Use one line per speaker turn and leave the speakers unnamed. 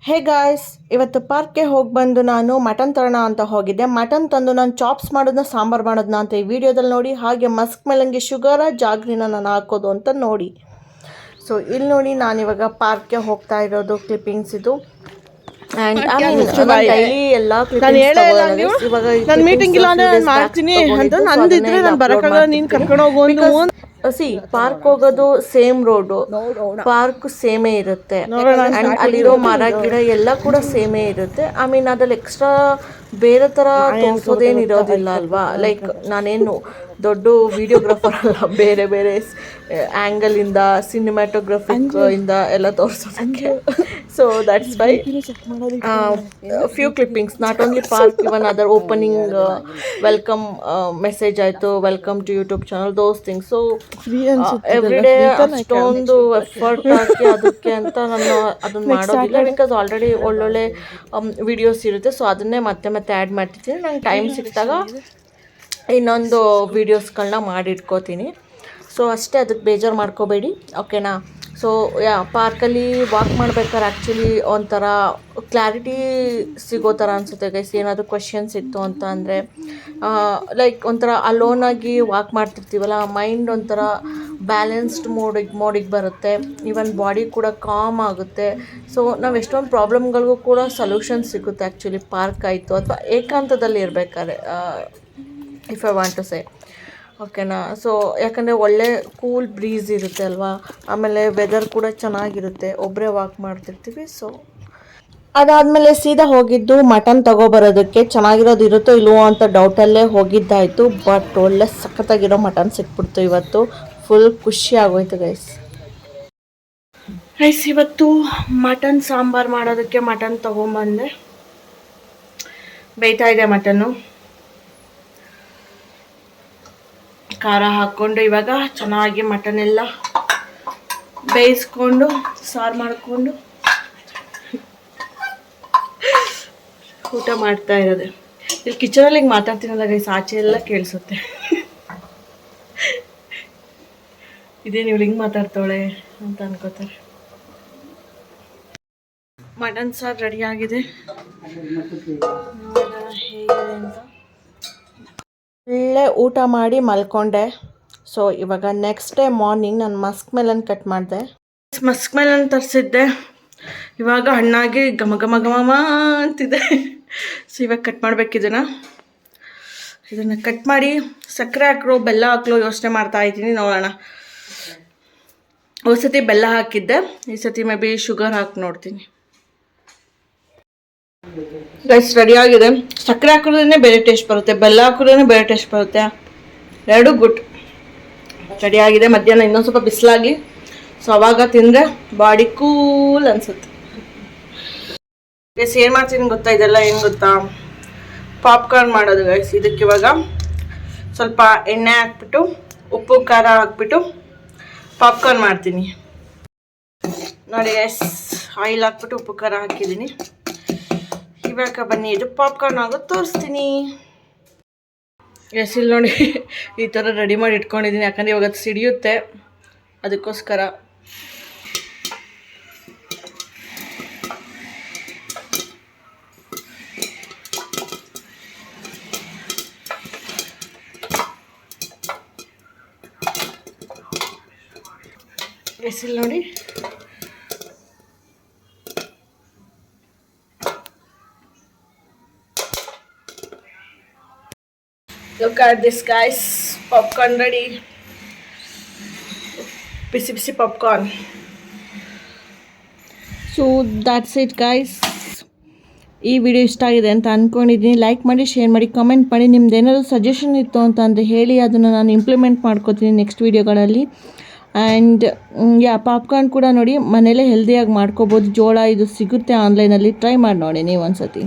Hey guys, ಇವತ್ತು ಪಾರ್ಕ್ಗೆ ಹೋಗಿ ಬಂದು ನಾನು ಮಟನ್ ತರೋಣ ಅಂತ ಹೋಗಿದ್ದೆ. ಮಟನ್ ತಂದು ನಾನು ಚಾಪ್ಸ್ ಮಾಡೋದನ್ನ ಸಾಂಬಾರು ಮಾಡೋದನ್ನ ಅಂತ ಈ ವಿಡಿಯೋದಲ್ಲಿ ನೋಡಿ. ಹಾಗೆ ಮಸ್ಕ್ ಮೆಲನ್ಗೆ ಶುಗರ ಜಾಗ್ರಿನ ನಾನು ಹಾಕೋದು ಅಂತ ನೋಡಿ. ಸೊ ಇಲ್ಲಿ ನೋಡಿ, ನಾನಿವಾಗ ಪಾರ್ಕ್ಗೆ ಹೋಗ್ತಾ ಇರೋದು ಕ್ಲಿಪ್ಪಿಂಗ್ಸ್ ಇದು. ಆ್ಯಂಡ್ ಡೈಲಿ ಎಲ್ಲ ಸಿ ಪಾರ್ಕ್ ಹೋಗೋದು ಸೇಮ್ ರೋಡು, ಪಾರ್ಕ್ ಸೇಮೇ ಇರುತ್ತೆ. ಆ್ಯಂಡ್ ಅಲ್ಲಿರೋ ಮರ ಗಿಡ ಎಲ್ಲ ಕೂಡ ಸೇಮೇ ಇರುತ್ತೆ. ಐ ಮೀನ್ ಅದ್ರಲ್ಲಿ ಎಕ್ಸ್ಟ್ರಾ ಬೇರೆ ಥರ ತೋರಿಸೋದೇನು ಇರೋದಿಲ್ಲ ಅಲ್ವಾ. ಲೈಕ್ ನಾನೇನು ದೊಡ್ಡ ವಿಡಿಯೋಗ್ರಾಫರ್ ಅಲ್ಲ, ಬೇರೆ ಬೇರೆ ಆ್ಯಂಗಲಿಂದ ಸಿನಿಮ್ಯಾಟೋಗ್ರಫಿಕ್ ಇಂದ ಎಲ್ಲ ತೋರಿಸೋದಕ್ಕೆ. So that's why few clippings, not only park, even other opening welcome message ಆಯಿತು, welcome to YouTube channel, those things. So every day ಅಷ್ಟೊಂದು ಎಫರ್ಟ್ ಹಾಕಿ ಅದಕ್ಕೆ ಅಂತ ನಾನು ಅದನ್ನು ಮಾಡೋದಿಲ್ಲ. ಬಿಕಾಸ್ ಆಲ್ರೆಡಿ ಒಳ್ಳೊಳ್ಳೆ ವಿಡಿಯೋಸ್ ಇರುತ್ತೆ. ಸೊ ಅದನ್ನೇ ಮತ್ತೆ ಮತ್ತೆ ಆ್ಯಡ್ ಮಾಡ್ತಿರ್ತೀನಿ. ನಂಗೆ ಟೈಮ್ ಸಿಕ್ಕಿದಾಗ ಇನ್ನೊಂದು ವೀಡಿಯೋಸ್ಗಳನ್ನ ಮಾಡಿಟ್ಕೋತೀನಿ. ಸೊ ಅಷ್ಟೇ, ಅದಕ್ಕೆ ಬೇಜಾರು ಮಾಡ್ಕೋಬೇಡಿ, ಓಕೆನಾ. ಸೊ ಪಾರ್ಕಲ್ಲಿ ವಾಕ್ ಮಾಡ್ಬೇಕಾದ್ರೆ ಆ್ಯಕ್ಚುಲಿ ಒಂಥರ ಕ್ಲಾರಿಟಿ ಸಿಗೋ ಥರ ಅನಿಸುತ್ತೆ ಗೈಸ್. ಏನಾದರೂ ಕ್ವೆಶನ್ಸ್ ಇತ್ತು ಅಂತ ಅಂದರೆ, ಲೈಕ್ ಒಂಥರ ಅಲೋನಾಗಿ ವಾಕ್ ಮಾಡ್ತಿರ್ತೀವಲ್ಲ, ಮೈಂಡ್ ಒಂಥರ ಬ್ಯಾಲೆನ್ಸ್ಡ್ ಮೋಡಿಗೆ ಬರುತ್ತೆ. ಈವನ್ ಬಾಡಿ ಕೂಡ ಕಾಮ್ ಆಗುತ್ತೆ. ಸೊ ನಾವು ಎಷ್ಟೊಂದು ಪ್ರಾಬ್ಲಮ್ಗಳಿಗೂ ಕೂಡ ಸೊಲ್ಯೂಷನ್ ಸಿಗುತ್ತೆ ಆ್ಯಕ್ಚುಲಿ ಪಾರ್ಕ್ ಆಯಿತು ಅಥವಾ ಏಕಾಂತದಲ್ಲಿ ಇರಬೇಕಾದ್ರೆ, if I want to say, ಓಕೆನಾ. ಸೊ ಯಾಕಂದರೆ ಒಳ್ಳೆ ಕೂಲ್ ಬ್ರೀಸ್ ಇರುತ್ತೆ ಅಲ್ವಾ, ಆಮೇಲೆ ವೆದರ್ ಕೂಡ ಚೆನ್ನಾಗಿರುತ್ತೆ, ಒಬ್ಬರೇ ವಾಕ್ ಮಾಡ್ತಿರ್ತೀವಿ. ಸೊ ಅದಾದಮೇಲೆ ಸೀದಾ ಹೋಗಿದ್ದು ಮಟನ್ ತೊಗೊಬರೋದಕ್ಕೆ. ಚೆನ್ನಾಗಿರೋದು ಇರುತ್ತೋ ಇಲ್ವೋ ಅಂತ ಡೌಟಲ್ಲೇ ಹೋಗಿದ್ದಾಯಿತು. ಬಟ್ ಒಳ್ಳೆ ಸಖತ್ತಾಗಿರೋ ಮಟನ್ ಸಿಕ್ಬಿಡ್ತು ಇವತ್ತು. ಫುಲ್ ಖುಷಿ ಆಗೋಯ್ತು ಗೈಸ್. ಇವತ್ತು ಮಟನ್ ಸಾಂಬಾರು ಮಾಡೋದಕ್ಕೆ ಮಟನ್ ತೊಗೊಂಬಂದೆ. ಬೇಯ್ತಾ ಇದೆ ಮಟನ್ನು. ಖಾರ ಹಾಕ್ಕೊಂಡು ಇವಾಗ ಚೆನ್ನಾಗಿ ಮಟನ್ ಎಲ್ಲ ಬೇಯಿಸ್ಕೊಂಡು ಸಾರು ಮಾಡಿಕೊಂಡು ಊಟ ಮಾಡ್ತಾ ಇರೋದು. ಇಲ್ಲಿ ಕಿಚನಲ್ಲಿ ಹಿಂಗೆ ಮಾತಾಡ್ತೀನಲ್ಲ ಗೈಸ್, ಆಚೆ ಎಲ್ಲ ಕೇಳಿಸುತ್ತೆ. ಇದೇನು ಇವಳು ಹಿಂಗೆ ಮಾತಾಡ್ತಾಳೆ ಅಂತ ಅನ್ಕೋತಾರೆ. ಮಟನ್ ಸಾರು ರೆಡಿಯಾಗಿದೆ, ಹೇಗಿದೆ ಅಂತ. ಒಳ್ಳೆ ಊಟ ಮಾಡಿ ಮಲ್ಕೊಂಡೆ. ಸೊ ಇವಾಗ ನೆಕ್ಸ್ಟ್ ಡೇ ಮಾರ್ನಿಂಗ್ ನಾನು ಮಸ್ಕ್ ಮೆಲನ್ ಕಟ್ ಮಾಡಿದೆ. ಮಸ್ಕ್ ಮೆಲನ್ ತರಿಸಿದ್ದೆ, ಇವಾಗ ಹಣ್ಣಾಗಿ ಘಮ ಘಮ ಘಮ ಅಂತಿದೆ. ಸೊ ಇವಾಗ ಕಟ್ ಮಾಡಬೇಕು ಇದನ್ನು ಕಟ್ ಮಾಡಿ ಸಕ್ಕರೆ ಹಾಕ್ರೋ ಬೆಲ್ಲ ಹಾಕ್ಲೋ ಯೋಚನೆ ಮಾಡ್ತಾ ಇದ್ದೀನಿ, ನೋಡೋಣ. ಒಂದು ಸತಿ ಬೆಲ್ಲ ಹಾಕಿದ್ದೆ, ಈ ಸತಿ ಮೇ ಬಿ ಶುಗರ್ ಹಾಕಿ ನೋಡ್ತೀನಿ. ಗೈಸ್ ರೆಡಿಯಾಗಿದೆ. ಸಕ್ಕರೆ ಹಾಕೋದ್ರೇ ಬೇರೆ ಟೇಸ್ಟ್ ಬರುತ್ತೆ, ಬೆಲ್ಲ ಹಾಕೋದ್ರೇ ಬೇರೆ ಟೇಸ್ಟ್ ಬರುತ್ತೆ, ಎರಡೂ ಗುಡ್. ರೆಡಿಯಾಗಿದೆ. ಮಧ್ಯಾಹ್ನ ಇನ್ನೊಂದು ಸ್ವಲ್ಪ ಬಿಸಿಲಾಗಿ, ಸೊ ಅವಾಗ ತಿಂದರೆ ಬಾಡಿ ಕೂಲ್ ಅನಿಸುತ್ತೆ. ಗೈಸ್ ಏನು ಮಾಡ್ತೀನಿ ಗೊತ್ತಾ, ಇದೆಲ್ಲ ಏನು ಗೊತ್ತಾ, ಪಾಪ್ಕಾರ್ನ್ ಮಾಡೋದು ಗೈಸ್. ಇದಕ್ಕೆ ಇವಾಗ ಸ್ವಲ್ಪ ಎಣ್ಣೆ ಹಾಕ್ಬಿಟ್ಟು ಉಪ್ಪು ಖಾರ ಹಾಕ್ಬಿಟ್ಟು ಪಾಪ್ಕಾರ್ನ್ ಮಾಡ್ತೀನಿ ನೋಡಿ ಗೈಸ್. ಆಯಿಲ್ ಹಾಕ್ಬಿಟ್ಟು ಉಪ್ಪು ಖಾರ ಹಾಕಿದ್ದೀನಿ. ಇವಾಗ ಬನ್ನಿ ಇದು ಪಾಪ್ಕಾರ್ನ್ ಆಗೋದು ತೋರಿಸ್ತೀನಿ. ಇಲ್ಲಿ ನೋಡಿ, ಈ ಥರ ರೆಡಿ ಮಾಡಿ ಇಟ್ಕೊಂಡಿದ್ದೀನಿ, ಯಾಕಂದರೆ ಇವಾಗ ಅದು ಸಿಡಿಯುತ್ತೆ, ಅದಕ್ಕೋಸ್ಕರ. ಇಲ್ಲಿ ನೋಡಿ, look at this guys, popcorn ready. ಬಿಸಿ ಬಿಸಿ popcorn. So that's it guys. ಈ ವಿಡಿಯೋ ಇಷ್ಟ ಆಗಿದೆ ಅಂತ ಅಂದ್ಕೊಂಡಿದ್ದೀನಿ. ಲೈಕ್ ಮಾಡಿ, ಶೇರ್ ಮಾಡಿ, ಕಮೆಂಟ್ ಮಾಡಿ. ನಿಮ್ದು ಏನಾದರೂ ಸಜೆಷನ್ ಇತ್ತು ಅಂತಂದರೆ ಹೇಳಿ, ಅದನ್ನು ನಾನು ಇಂಪ್ಲಿಮೆಂಟ್ ಮಾಡ್ಕೋತೀನಿ ನೆಕ್ಸ್ಟ್ ವೀಡಿಯೋಗಳಲ್ಲಿ. ಆ್ಯಂಡ್ ಪಾಪ್ಕಾರ್ನ್ ಕೂಡ ನೋಡಿ ಮನೇಲೇ ಹೆಲ್ದಿಯಾಗಿ ಮಾಡ್ಕೋಬೋದು. ಜೋಳ ಇದು ಸಿಗುತ್ತೆ ಆನ್ಲೈನಲ್ಲಿ, ಟ್ರೈ ಮಾಡಿ ನೋಡಿ ನೀವು ಒಂದು ಸತಿ.